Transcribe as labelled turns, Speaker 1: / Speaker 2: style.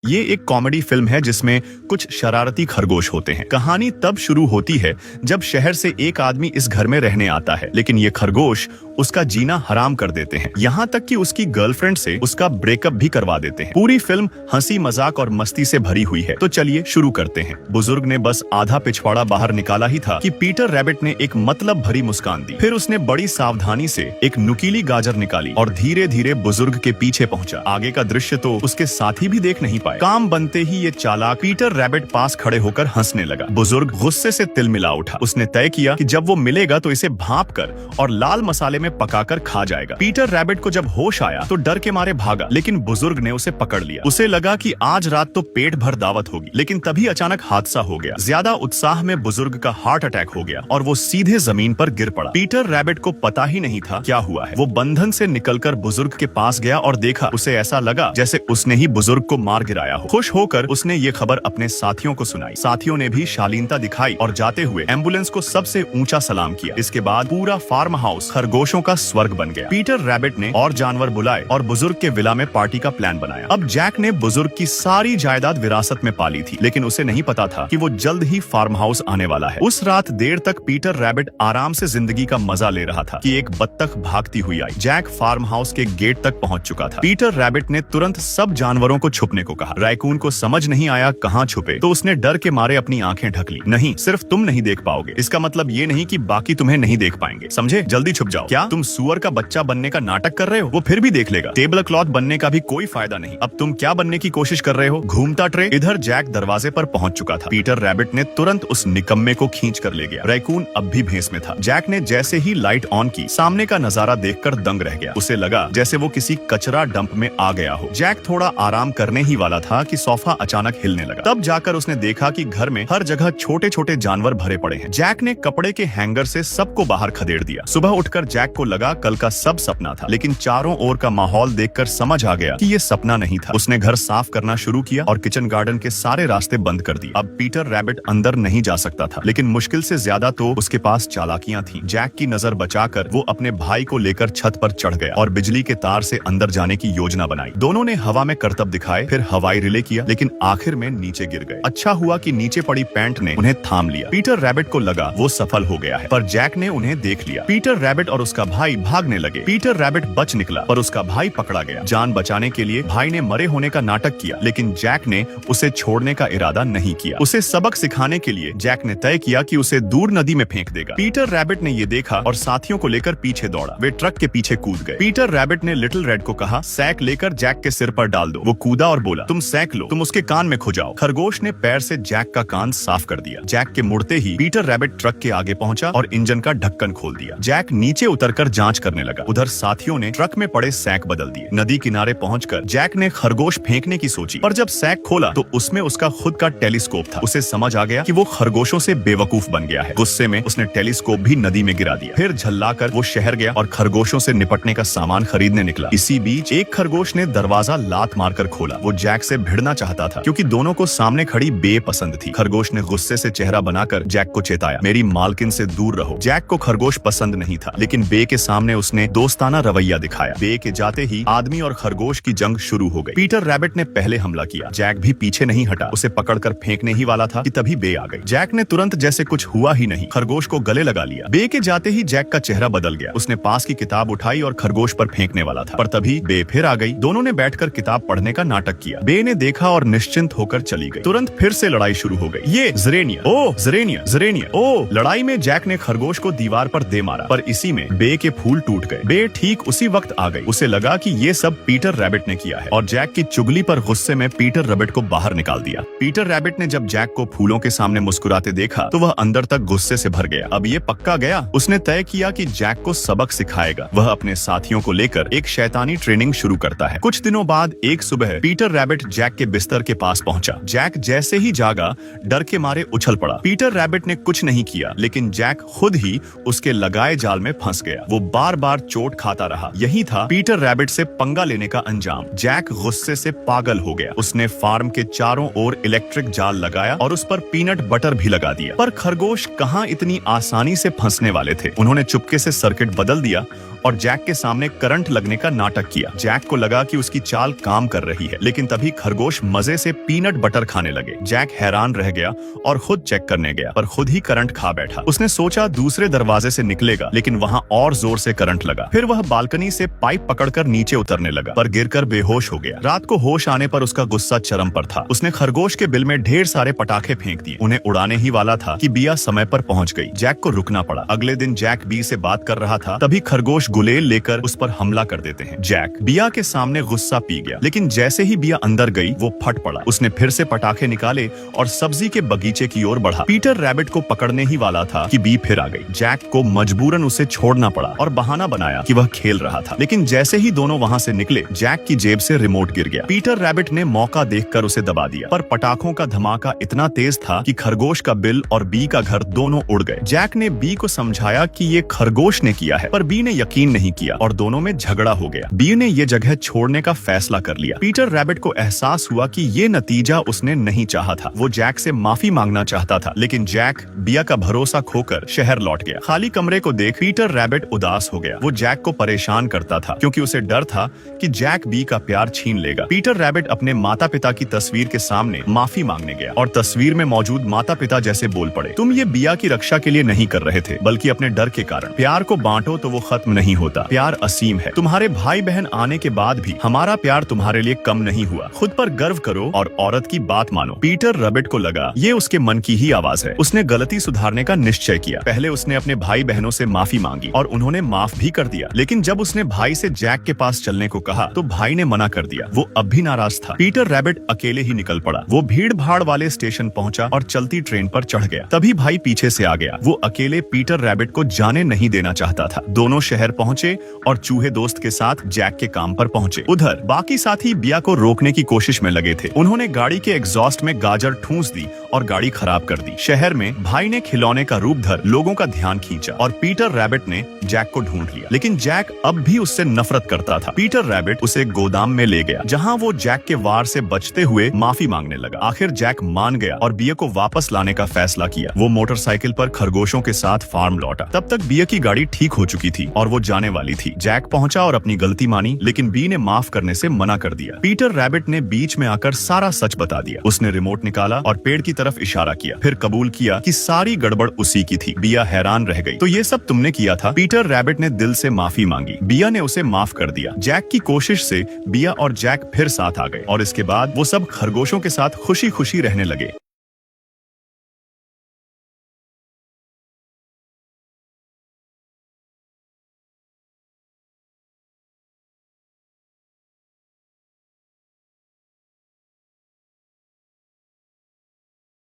Speaker 1: ये एक comedy film है जिसमें कुछ शरारती खरगोश होते हैं। कहानी तब शुरू होती है जब शहर से एक आदमी इस घर में रहने आता है, लेकिन ये खरगोश उसका जीना हराम कर देते हैं। यहाँ तक कि उसकी गर्लफ्रेंड से उसका ब्रेकअप भी करवा देते हैं। पूरी फिल्म हंसी मजाक और मस्ती से भरी हुई है। तो चलिए शुरू करते हैं। बुजुर्ग ने बस आधा पिछवाड़ा बाहर निकाला ही था कि पीटर रैबिट ने एक मतलब भरी मुस्कान दी। फिर उसने बड़ी सावधानी से एक नुकीली गाजर निकाली और धीरे धीरे बुजुर्ग के पीछे पहुंचा। आगे का दृश्य तो उसके साथी भी देख नहीं पाए। काम बनते ही ये चालाक पीटर रैबिट पास खड़े होकर हंसने लगा। बुजुर्ग गुस्से से तिलमिला उठा। उसने तय किया कि जब वो मिलेगा तो इसे भांप कर और लाल मसाले में पकाकर खा जाएगा। पीटर रैबिट को जब होश आया तो डर के मारे भागा, लेकिन बुजुर्ग ने उसे पकड़ लिया। उसे लगा कि आज रात तो पेट भर दावत होगी, लेकिन तभी अचानक हादसा हो गया। ज्यादा उत्साह में बुजुर्ग का हार्ट अटैक हो गया और वो सीधे जमीन पर गिर पड़ा। पीटर रैबिट को पता ही नहीं था क्या हुआ है। वो बंधन से निकलकर बुजुर्ग के पास गया और देखा, उसे ऐसा लगा जैसे उसने ही बुजुर्ग को मार गिराया हो। खुश होकर उसने ये खबर अपने साथियों को सुनाई। साथियों ने भी शालीनता दिखाई और जाते हुए एम्बुलेंस को सबसे ऊंचा सलाम किया। इसके बाद पूरा फार्म हाउस खरगोशों का स्वर्ग बन गया। पीटर रैबिट ने और जानवर बुलाए और बुजुर्ग के विला में पार्टी का प्लान बनाया। अब जैक ने बुजुर्ग की सारी जायदाद विरासत में पाली थी, लेकिन उसे नहीं पता था कि वो जल्द ही फार्म हाउस आने वाला है। उस रात देर तक पीटर रैबिट आराम से जिंदगी का मजा ले रहा था कि एक बत्तख भागती हुई आई। जैक फार्म हाउस के गेट तक पहुंच चुका था। पीटर रैबिट ने तुरंत सब जानवरों को छुपने को कहा। रैकून को समझ नहीं आया कहाँ छुपे, तो उसने डर के मारे अपनी आंखें ढक ली। नहीं, सिर्फ तुम नहीं देख पाओगे, इसका मतलब ये नहीं कि बाकी तुम्हें नहीं देख पाएंगे, समझे? जल्दी छुप जाओ। क्या तुम सुअर का बच्चा बनने का नाटक कर रहे हो? वो फिर भी देख लेगा। टेबल क्लॉथ बनने का भी कोई फायदा नहीं। अब तुम क्या बनने की कोशिश कर रहे हो? घूमता ट्रे? इधर जैक दरवाजे पर पहुंच चुका था। पीटर रैबिट ने तुरंत उस निकम्मे को खींच कर ले गया। रैकून अब भी भेस में था। जैक ने जैसे ही लाइट ऑन की, सामने का नजारा देखकर दंग रह गया। उसे लगा जैसे वो किसी कचरा डंप में आ गया हो। जैक थोड़ा आराम करने ही वाला था कि सोफा अचानक हिलने लगा। तब जाकर उसने देखा कि घर में हर जगह छोटे छोटे जानवर भरे पड़े हैं। जैक ने कपड़े के हैंगर से सबको बाहर खदेड़ दिया। सुबह उठकर जैक को लगा कल का सब सपना था, लेकिन चारों ओर का माहौल देखकर समझ आ गया कि ये सपना नहीं था। उसने घर साफ करना शुरू किया और किचन गार्डन के सारे रास्ते बंद कर दिए। अब पीटर रैबिट अंदर नहीं जा सकता था, लेकिन मुश्किल से ज्यादा तो उसके पास चालाकियां थीं। जैक की नजर बचाकर वो अपने भाई को लेकर छत पर चढ़ गया और बिजली के तार से अंदर जाने की योजना बनाई। दोनों ने हवा में करतब दिखाए, फिर हवाई रिले किया, लेकिन आखिर में नीचे गिर गए। अच्छा हुआ कि नीचे पड़ी पैंट ने उन्हें थाम लिया। पीटर रैबिट को लगा वो सफल हो गया है, पर जैक ने उन्हें देख लिया। पीटर रैबिट और उसका भाई भागने लगे। पीटर रैबिट बच निकला, पर उसका भाई पकड़ा गया। जान बचाने के लिए भाई ने मरे होने का नाटक किया, लेकिन जैक ने उसे छोड़ने का इरादा नहीं किया। उसे सबक सिखाने के लिए जैक ने तय किया कि उसे दूर नदी में फेंक देगा। पीटर रैबिट ने ये देखा और साथियों को लेकर पीछे दौड़ा। वे ट्रक के पीछे कूद गए। पीटर रैबिट ने लिटिल रेड को कहा, सैक लेकर जैक के सिर पर डाल दो। वो कूदा और बोला, तुम सैक लो, तुम उसके कान में खो जाओ। खरगोश ने पैर से जैक का कान साफ कर दिया। जैक के मुड़ते ही पीटर रैबिट ट्रक के आगे पहुंचा और इंजन का ढक्कन खोल दिया। जैक नीचे उतरकर जांच करने लगा। उधर साथियों ने ट्रक में पड़े सैक बदल दिए। नदी किनारे पहुंचकर जैक ने खरगोश फेंकने की सोची, पर जब सैक खोला तो उसमें उसका खुद का टेलीस्कोप था। उसे समझ आ गया कि वो खरगोशों से बेवकूफ बन गया है। गुस्से में उसने टेलीस्कोप भी नदी में गिरा दिया। फिर झल्लाकर वो शहर गया और खरगोशों से निपटने का सामान खरीदने निकला। इसी बीच एक खरगोश ने दरवाजा लात मारकर खोला। वो जैक से भिड़ना चाहता था, क्योंकि दोनों को सामने खड़ी बे पसंद थी। खरगोश ने गुस्से से चेहरा बनाकर जैक को चेताया, मेरी मालकिन से दूर रहो। जैक को खरगोश पसंद नहीं था, लेकिन बे के सामने उसने दोस्ताना रवैया दिखाया। बे के जाते ही आदमी और खरगोश की जंग शुरू हो गई। पीटर रैबिट ने पहले हमला किया। जैक भी पीछे नहीं हटा। उसे पकड़कर फेंकने ही वाला था कि तभी बे आ गई। जैक ने तुरंत जैसे कुछ हुआ ही नहीं खरगोश को गले लगा लिया। बे के जाते ही जैक का चेहरा बदल गया। उसने पास की किताब उठाई और खरगोश पर फेंकने वाला था, पर तभी बे फिर आ गई। दोनों ने बैठकर किताब पढ़ने का नाटक किया। बे ने देखा और निश्चिंत होकर चली गई। तुरंत फिर से लड़ाई शुरू हो गई। ये ज़रेनिया, ओ ज़रेनिया, ज़रेनिया, ओ। लड़ाई में जैक ने खरगोश को दीवार पर दे मारा, पर इसी में बे के फूल टूट गए। बे ठीक उसी वक्त आ गई। उसे लगा कि ये सब पीटर रैबिट ने किया है और जैक की चुगली पर गुस्से में पीटर रैबिट को बाहर निकाल दिया। पीटर रैबिट ने जब जैक को फूलों के सामने मुस्कुराते देखा तो वह अंदर तक गुस्से से भर गया। अब ये पक्का गया। उसने तय किया कि जैक को सबक सिखाएगा। वह अपने साथियों को लेकर एक शैतानी ट्रेनिंग शुरू करता है। कुछ दिनों बाद एक सुबह पीटर रैबिट जैक के बिस्तर के पास पहुंचा। जैक जैसे ही जागा डर के मारे उछल पड़ा। पीटर रैबिट ने कुछ नहीं किया, लेकिन जैक खुद ही उसके लगाए जाल में फंस गया। वो बार बार चोट खाता रहा। यही था पीटर रैबिट से पंगा लेने का अंजाम। जैक गुस्से से पागल हो गया। उसने फार्म के चारों ओर इलेक्ट्रिक जाल लगाया और उस पर पीनट बटर भी लगा दिया। पर खरगोश कहां इतनी आसानी से फंसने वाले थे। उन्होंने चुपके से सर्किट बदल दिया और जैक के सामने करंट लगने का नाटक किया। जैक को लगा कि उसकी चाल काम कर रही है, लेकिन तभी खरगोश मजे से पीनट बटर खाने लगे। जैक हैरान रह गया और खुद चेक करने गया, पर खुद ही करंट खा बैठा। उसने सोचा दूसरे दरवाजे से निकलेगा, लेकिन वहाँ और जोर से करंट लगा। फिर वह बालकनी से पाइप पकड़कर नीचे उतरने लगा, पर गिरकर बेहोश हो गया। रात को होश आने पर उसका गुस्सा चरम पर था। उसने खरगोश के बिल में ढेर सारे पटाखे फेंक दिए। उन्हें उड़ाने ही वाला था कि बिया समय पर पहुंच गई। जैक को रुकना पड़ा। अगले दिन जैक बी से बात कर रहा था, तभी खरगोश गुलेल लेकर उस पर हमला कर देते हैं। जैक बिया के सामने गुस्सा पी गया, लेकिन जैसे ही बिया अंदर गई वो फट पड़ा। उसने फिर से पटाखे निकाले और सब्जी के बगीचे की ओर बढ़ा। पीटर रैबिट को पकड़ने ही वाला था कि बी फिर आ गई। जैक को मजबूरन उसे छोड़ना पड़ा और बहाना बनाया कि वह खेल रहा था। लेकिन जैसे ही दोनों वहां से निकले, जैक की जेब से रिमोट गिर गया। पीटर रैबिट ने मौका देखकर उसे दबा दिया, पर पटाखों का धमाका इतना तेज था कि खरगोश का बिल और बी का घर दोनों उड़ गए। जैक ने बी को समझाया कि ये खरगोश ने किया है, पर बी ने यकीन नहीं किया और दोनों में झगड़ा हो गया। बी ने ये जगह छोड़ने का फैसला कर लिया। पीटर रैबिट को एहसास हुआ कि ये नतीजा उसने नहीं चाहा था। वो जैक से माफी मांगना चाहता था, लेकिन जैक बिया का भरोसा खोकर शहर लौट गया। खाली कमरे को देख पीटर रैबिट उदास हो गया। वो जैक को परेशान करता था, क्योंकि उसे डर था कि जैक बी का प्यार छीन लेगा। पीटर रैबिट अपने माता पिता की तस्वीर के सामने माफी मांगने गया और तस्वीर में मौजूद माता पिता जैसे बोल पड़े, तुम ये बिया की रक्षा के लिए नहीं कर रहे थे, बल्कि अपने डर के कारण। प्यार को बांटो तो वो खत्म नहीं होता। प्यार असीम है। तुम्हारे भाई बहन आने के बाद भी हमारा प्यार तुम्हारे लिए कम नहीं हुआ। खुद पर गर्व करो और औरत की बात मानो। पीटर रैबिट को लगा ये उसके मन की ही आवाज है। उसने गलती सुधारने का निश्चय किया। पहले उसने अपने भाई बहनों से माफी मांगी और उन्होंने माफ भी कर दिया, लेकिन जब उसने भाई से जैक के पास चलने को कहा तो भाई ने मना कर दिया। वो अब भी नाराज था। पीटर रैबिट अकेले ही निकल पड़ा। वो भीड़ भाड़ वाले स्टेशन पहुंचा और चलती ट्रेन पर चढ़ गया। तभी भाई पीछे से आ गया। वो अकेले पीटर रैबिट को जाने नहीं देना चाहता था। दोनों शहर पहुंचे और चूहे दोस्त के साथ जैक के काम पर पहुंचे। उधर बाकी साथी बिया को रोकने की कोशिश में लगे थे। उन्होंने गाड़ी के एग्जॉस्ट में गाजर ठूंस दी और गाड़ी खराब कर दी। शहर में भाई ने खिलौने का रूप धर लोगों का ध्यान खींचा और पीटर रैबिट ने जैक को ढूंढ लिया, लेकिन जैक अब भी उससे नफरत करता था। पीटर रैबिट उसे गोदाम में ले गया, जहां वो जैक के वार से बचते हुए माफी मांगने लगा। आखिर जैक मान गया और बिया को वापस लाने का फैसला किया। वो मोटरसाइकिल पर खरगोशों के साथ फार्म लौटा। तब तक बिया की गाड़ी ठीक हो चुकी थी और वो जाने वाली थी। जैक पहुंचा और अपनी गलती मानी, लेकिन बी ने माफ करने से मना कर दिया। पीटर रैबिट ने बीच में आकर सारा सच बता दिया। उसने रिमोट निकाला और पेड़ की तरफ इशारा किया, फिर कबूल किया कि सारी गड़बड़ उसी की थी। बिया हैरान रह गई। तो ये सब तुमने किया था? पीटर रैबिट ने दिल से माफी मांगी। बिया ने उसे माफ कर दिया। जैक की कोशिश से बिया और जैक फिर साथ आ गए और इसके बाद वो सब खरगोशों के साथ खुशी खुशी रहने लगे।